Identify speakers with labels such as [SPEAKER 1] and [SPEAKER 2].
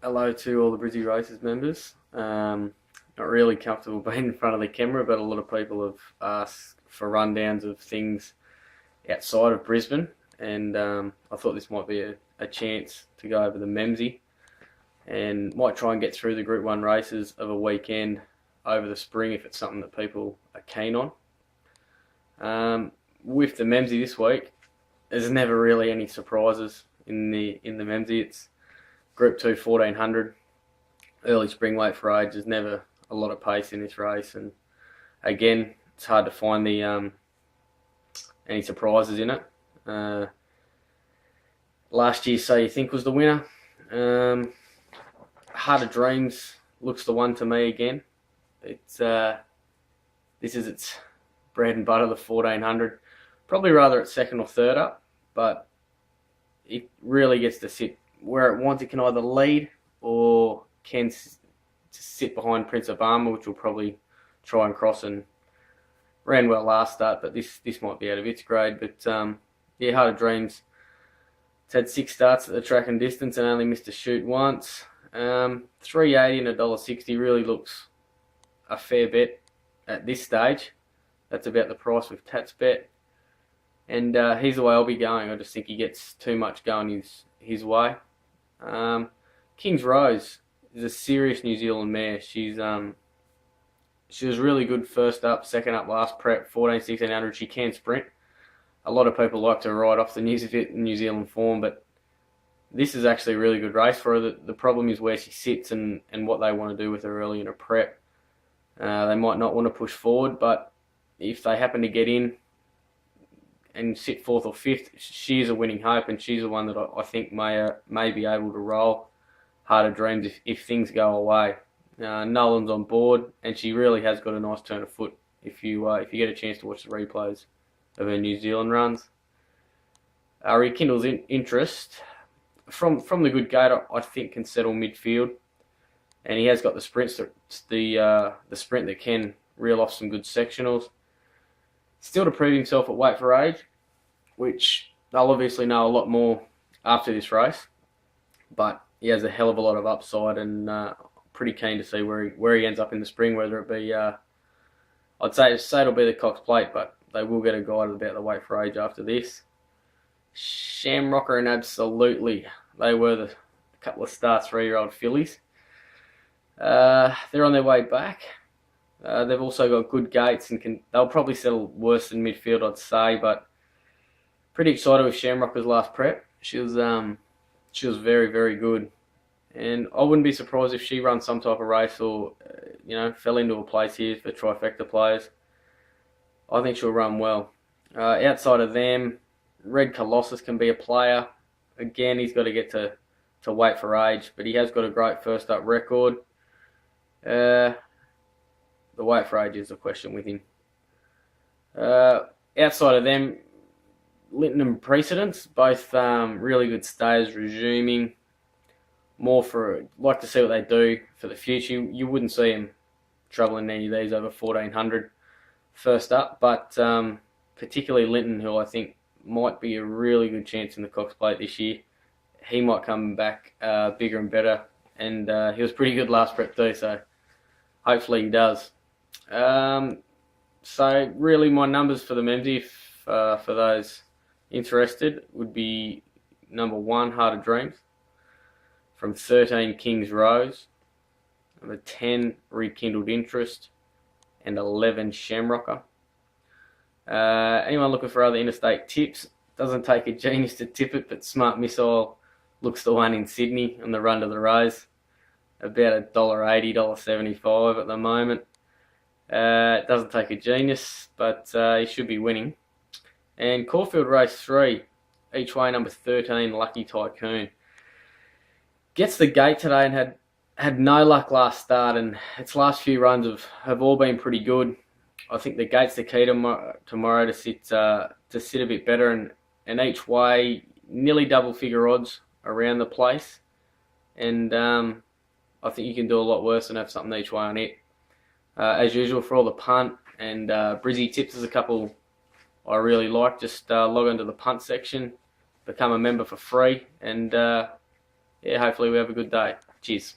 [SPEAKER 1] Hello to all the Brizzy Races members. Not really comfortable being in front of the camera, but a lot of people have asked for rundowns of things outside of Brisbane, and I thought this might be a chance to go over the Memsie and might try and get through the Group 1 races of a weekend over the spring if it's something that people are keen on. With the Memsie this week, there's never really any surprises in the Memsie. It's Group 2 1400, early spring weight for age. There's never a lot of pace in this race, and again, it's hard to find the any surprises in it. Last year, So You Think was the winner. Heart of Dreams looks the one to me again. It's this is its bread and butter, the 1400. Probably rather at second or third up, but it really gets to sit where it wants. It can either lead or can sit behind Prince of Armour, which will probably try and cross, and ran well last start, but this might be out of its grade. But yeah, Heart of Dreams, it's had 6 starts at the track and distance and only missed a shoot once. 380 and $1.60 really looks a fair bet at this stage. That's about the price with Tats bet, and he's the way I'll be going. I just think he gets too much going his way. King's Rose is a serious New Zealand mare. She was really good first up, second up last prep, 1400-1600. She can sprint. A lot of people like to ride off the New Zealand form, but this is actually a really good race for her. The problem is where she sits and what they want to do with her early in a prep. They might not want to push forward, but if they happen to get in and sit 4th or 5th, she is a winning hope, and she's the one that I think may be able to roll Heart of Dreams if things go away. Nolan's on board, and she really has got a nice turn of foot if you get a chance to watch the replays of her New Zealand runs. Rekindles interest from the good gate. I think can settle midfield, and he has got the sprints the sprint that can reel off some good sectionals. Still to prove himself at weight for age, which they'll obviously know a lot more after this race, but he has a hell of a lot of upside, and pretty keen to see where he ends up in the spring, whether it be, I'd say it'll be the Cox Plate, but they will get a guide about the weight for age after this. Shamrocker and Absolutely, they were the couple of star 3-year-old fillies. They're on their way back. They've also got good gates, and they'll probably settle worse than midfield, I'd say, but pretty excited with Shamrocker's last prep. She was very, very good, and I wouldn't be surprised if she runs some type of race or fell into a place here for trifecta players. I think she'll run well. Outside of them, Red Colossus can be a player. Again, he's got to get to weight for age, but he has got a great first up record. The weight for age is a question with him. Outside of them, Linton and Precedence, both really good stayers, resuming. Like to see what they do for the future. You wouldn't see him troubling any of these over 1400 first up, but particularly Linton, who I think might be a really good chance in the Cox Plate this year. He might come back bigger and better, and he was pretty good last prep too, so hopefully he does. So really my numbers for the Memsie, for those interested, would be number 1, Heart of Dreams. From 13, King's Rose. Number 10, Rekindled Interest. And 11, Shamrocker. Anyone looking for other interstate tips? Doesn't take a genius to tip it, but Smart Missile looks the one in Sydney on the run to the Rose. About $1.80, $1.75 at the moment. It doesn't take a genius, but he should be winning. And Caulfield Race 3, each way number 13, Lucky Tycoon. Gets the gate today and had no luck last start, and its last few runs have all been pretty good. I think the gate's the key tomorrow to sit a bit better, and each way nearly double figure odds around the place, and I think you can do a lot worse than have something each way on it. As usual, for all the punt and Brizzy tips, there's a couple I really like. Just log into the punt section, become a member for free, and yeah, hopefully we have a good day. Cheers.